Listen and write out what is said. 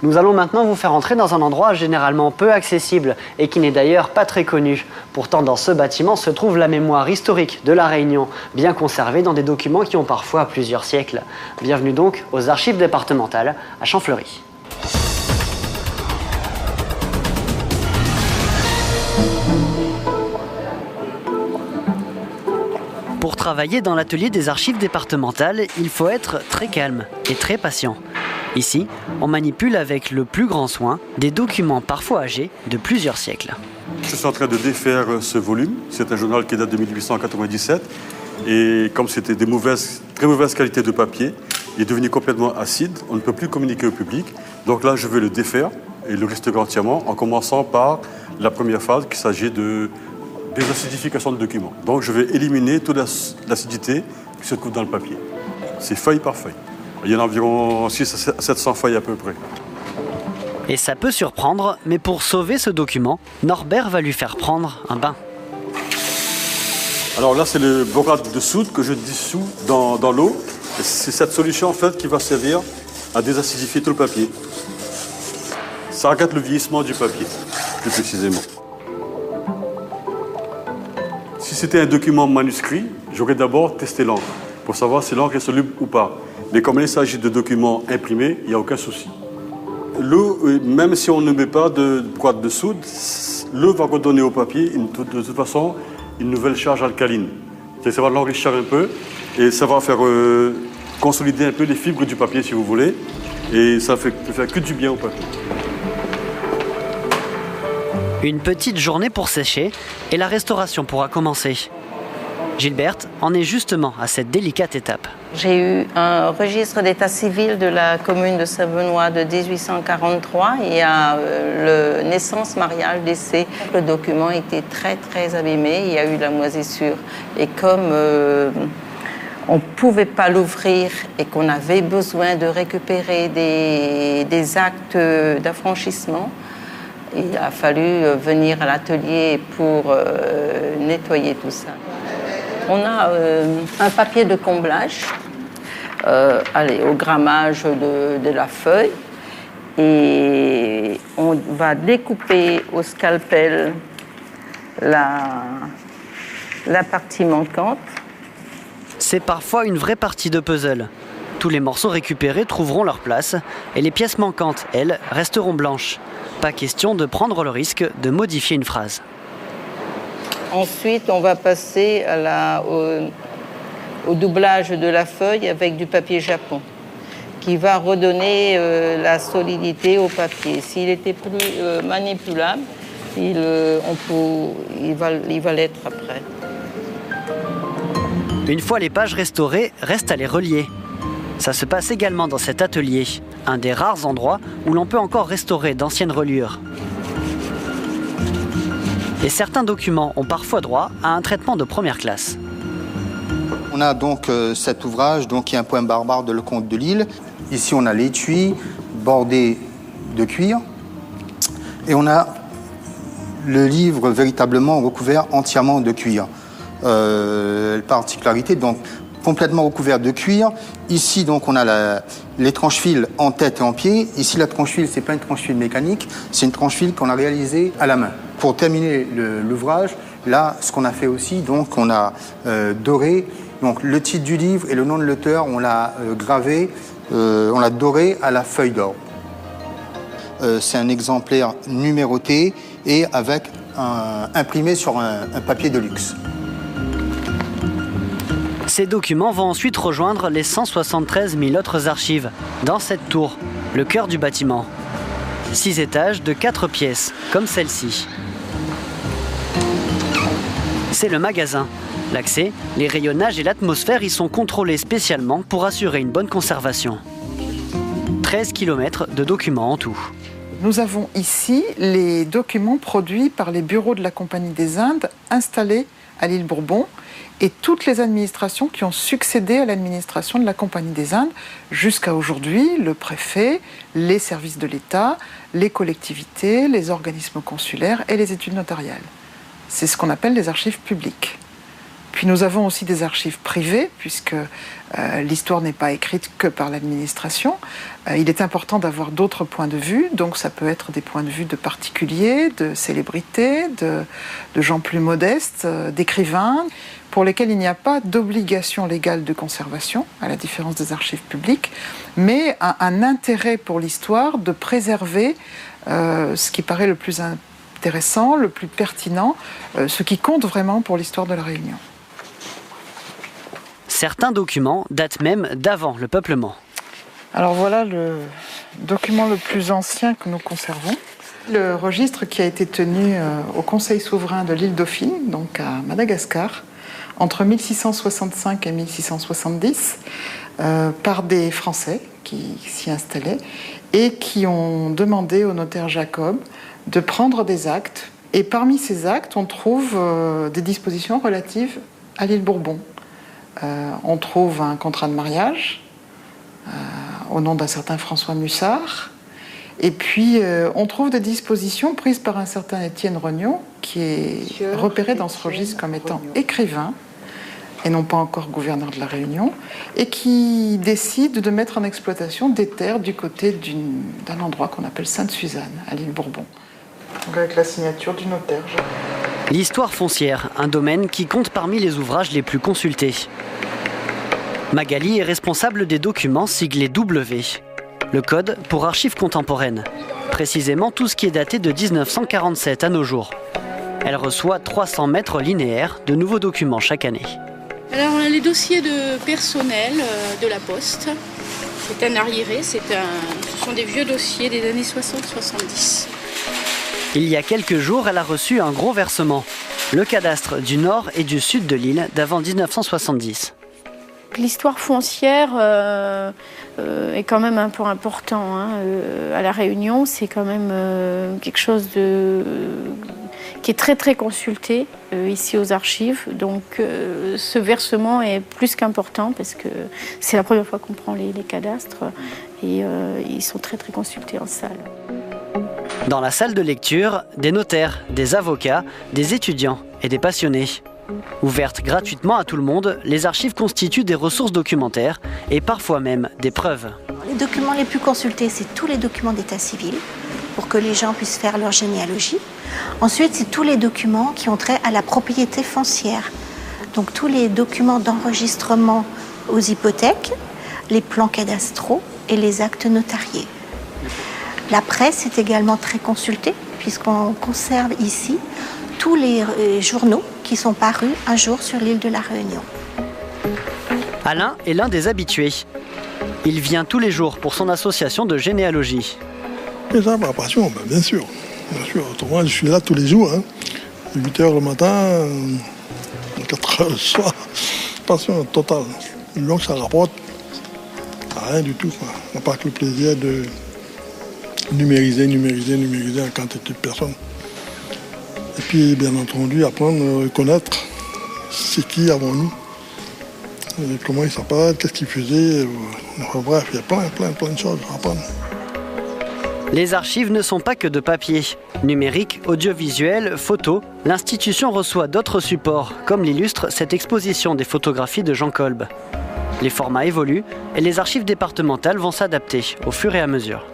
Nous allons maintenant vous faire entrer dans un endroit généralement peu accessible et qui n'est d'ailleurs pas très connu. Pourtant, dans ce bâtiment se trouve la mémoire historique de La Réunion, bien conservée dans des documents qui ont parfois plusieurs siècles. Bienvenue donc aux archives départementales à Champfleury. Pour travailler dans l'atelier des archives départementales, il faut être très calme et très patient. Ici, on manipule avec le plus grand soin des documents parfois âgés de plusieurs siècles. Je suis en train de défaire ce volume. C'est un journal qui date de 1897. Et comme c'était des très mauvaises qualités de papier, il est devenu complètement acide. On ne peut plus communiquer au public. Donc là, je vais le défaire et le restaurer entièrement en commençant par la première phase qui s'agit de désacidification de documents. Donc je vais éliminer toute l'acidité qui se trouve dans le papier. C'est feuille par feuille. Il y en a environ 600 à 700 feuilles à peu près. Et ça peut surprendre, mais pour sauver ce document, Norbert va lui faire prendre un bain. Alors là, c'est le borate de soude que je dissous dans l'eau. C'est cette solution en fait qui va servir à désacidifier tout le papier. Ça regarde le vieillissement du papier, plus précisément. Si c'était un document manuscrit, j'aurais d'abord testé l'encre pour savoir si l'encre est soluble ou pas. Mais comme il s'agit de documents imprimés, il n'y a aucun souci. L'eau, même si on ne met pas de boîte de soude, l'eau va redonner au papier de toute façon une nouvelle charge alcaline. Ça va l'enrichir un peu et ça va faire consolider un peu les fibres du papier si vous voulez. Et ça peut faire que du bien au papier. Une petite journée pour sécher et la restauration pourra commencer. Gilberte en est justement à cette délicate étape. J'ai eu un registre d'état civil de la commune de Saint-Benoît de 1843 et à naissance, mariage, décès. Le document était très abîmé, il y a eu la moisissure. Et comme on ne pouvait pas l'ouvrir et qu'on avait besoin de récupérer des actes d'affranchissement, il a fallu venir à l'atelier pour nettoyer tout ça. On a un papier de comblage, au grammage de la feuille, et on va découper au scalpel la partie manquante. C'est parfois une vraie partie de puzzle. Tous les morceaux récupérés trouveront leur place et les pièces manquantes, elles, resteront blanches. Pas question de prendre le risque de modifier une phrase. Ensuite, on va passer au doublage de la feuille avec du papier japon, qui va redonner la solidité au papier. S'il était plus manipulable, il va l'être après. Une fois les pages restaurées, reste à les relier. Ça se passe également dans cet atelier, un des rares endroits où l'on peut encore restaurer d'anciennes reliures. Et certains documents ont parfois droit à un traitement de première classe. On a donc cet ouvrage qui est un poème barbare de Lecomte de Lille. Ici, on a l'étui bordé de cuir. Et on a le livre véritablement recouvert entièrement de cuir. Particularité, donc, complètement recouvert de cuir. Ici, donc, on a les tranches-fils en tête et en pied. Ici, la tranche-fil, c'est pas une tranche-fil mécanique, c'est une tranche-fil qu'on a réalisée à la main. Pour terminer l'ouvrage, là, ce qu'on a fait aussi, donc, on a doré donc, le titre du livre et le nom de l'auteur, on l'a gravé, on l'a doré à la feuille d'or. C'est un exemplaire numéroté et avec imprimé sur un papier de luxe. Ces documents vont ensuite rejoindre les 173 000 autres archives, dans cette tour, le cœur du bâtiment. 6 étages de 4 pièces, comme celle-ci. C'est le magasin. L'accès, les rayonnages et l'atmosphère y sont contrôlés spécialement pour assurer une bonne conservation. 13 km de documents en tout. Nous avons ici les documents produits par les bureaux de la Compagnie des Indes installés à l'île Bourbon et toutes les administrations qui ont succédé à l'administration de la Compagnie des Indes jusqu'à aujourd'hui, le préfet, les services de l'État, les collectivités, les organismes consulaires et les études notariales. C'est ce qu'on appelle les archives publiques. Puis nous avons aussi des archives privées, puisque l'histoire n'est pas écrite que par l'administration. Il est important d'avoir d'autres points de vue, donc ça peut être des points de vue de particuliers, de célébrités, de gens plus modestes, d'écrivains, pour lesquels il n'y a pas d'obligation légale de conservation, à la différence des archives publiques, mais un intérêt pour l'histoire de préserver ce qui paraît le plus intéressant, le plus pertinent, ce qui compte vraiment pour l'histoire de la Réunion. Certains documents datent même d'avant le peuplement. Alors voilà le document le plus ancien que nous conservons. Le registre qui a été tenu au Conseil souverain de l'île Dauphine, donc à Madagascar, entre 1665 et 1670, par des Français qui s'y installaient et qui ont demandé au notaire Jacob de prendre des actes. Et parmi ces actes, on trouve des dispositions relatives à l'île Bourbon. On trouve un contrat de mariage au nom d'un certain François Mussard. Et puis, on trouve des dispositions prises par un certain Étienne Regnault, qui est repéré dans ce registre comme étant écrivain, et non pas encore gouverneur de la Réunion, et qui décide de mettre en exploitation des terres du côté d'un endroit qu'on appelle Sainte-Suzanne, à l'île Bourbon. Donc avec la signature du notaire. L'histoire foncière, un domaine qui compte parmi les ouvrages les plus consultés. Magali est responsable des documents siglés W, le code pour archives contemporaines, précisément tout ce qui est daté de 1947 à nos jours. Elle reçoit 300 mètres linéaires de nouveaux documents chaque année. Alors on a les dossiers de personnel de la Poste. C'est un arriéré, ce sont des vieux dossiers des années 60-70. Il y a quelques jours, elle a reçu un gros versement. Le cadastre du nord et du sud de l'île d'avant 1970. L'histoire foncière est quand même un peu important. À La Réunion, c'est quand même quelque chose qui est très très consulté ici aux archives. Donc ce versement est plus qu'important parce que c'est la première fois qu'on prend les cadastres et ils sont très très consultés en salle. Dans la salle de lecture, des notaires, des avocats, des étudiants et des passionnés. Ouvertes gratuitement à tout le monde, les archives constituent des ressources documentaires et parfois même des preuves. Les documents les plus consultés, c'est tous les documents d'état civil pour que les gens puissent faire leur généalogie. Ensuite, c'est tous les documents qui ont trait à la propriété foncière. Donc tous les documents d'enregistrement aux hypothèques, les plans cadastraux et les actes notariés. La presse est également très consultée puisqu'on conserve ici tous les journaux qui sont parus un jour sur l'île de la Réunion. Alain est l'un des habitués. Il vient tous les jours pour son association de généalogie. Et ça, ma passion, bien sûr. Bien sûr. Autrement, je suis là tous les jours. 8h le matin, 4h le soir. Passion totale. Donc ça rapporte à rien du tout. On n'a pas que le plaisir de numériser en quantité de personnes. Et puis, bien entendu, apprendre à connaître c'est qui avons-nous, comment ils s'appellent, qu'est-ce qu'ils faisaient. Bref, il y a plein de choses à apprendre. Les archives ne sont pas que de papier. Numérique, audiovisuel, photo, l'institution reçoit d'autres supports, comme l'illustre cette exposition des photographies de Jean Kolb. Les formats évoluent et les archives départementales vont s'adapter au fur et à mesure.